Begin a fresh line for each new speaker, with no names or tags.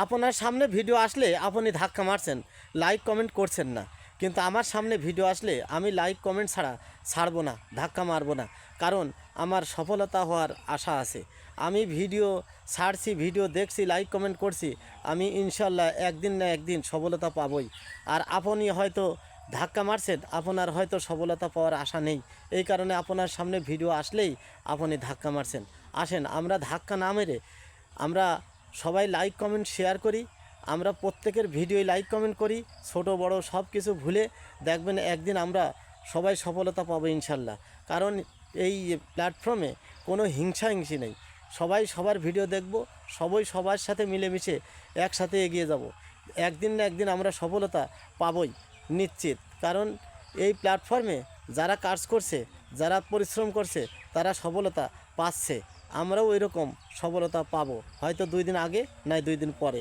আপনার সামনে ভিডিও আসলে আপনি ধাক্কা মারছেন, লাইক কমেন্ট করছেন না, কিন্তু আমার সামনে ভিডিও আসলে আমি লাইক কমেন্ট ছাড়া ছাড়বো না, ধাক্কা মারবো না। কারণ আমার সফলতা হওয়ার আশা আছে। আমি ভিডিও ছাড়ছি, ভিডিও দেখছি, লাইক কমেন্ট করছি, আমি ইনশাল্লাহ একদিন না একদিন সফলতা পাবই। আর আপনি হয়তো ধাক্কা মারছেন, আপনার হয়তো সফলতা পাওয়ার আশা নেই, এই কারণে আপনার সামনে ভিডিও আসলেই আপনি ধাক্কা মারছেন। আসেন আমরা ধাক্কা না মেরে আমরা সবাই লাইক কমেন্ট শেয়ার করি, আমরা প্রত্যেকের ভিডিও লাইক কমেন্ট করি, ছোট বড় সব কিছু ভুলে দেখবেন একদিন আমরা সবাই সফলতা পাবো ইনশাল্লাহ। কারণ এই প্ল্যাটফর্মে কোনো হিংসি নেই, সবাই সবার ভিডিও দেখব, সবাই সবার সাথে মিলেমিশে একসাথে এগিয়ে যাব। একদিন না একদিন আমরা সফলতা পাবই নিশ্চিত। কারণ এই প্ল্যাটফর্মে যারা কাজ করছে, যারা পরিশ্রম করছে, তারা সফলতা পাচ্ছে। আমরাও ওই রকম সফলতা পাবো, হয়তো 2 দিন আগে নয় 2 দিন পরে।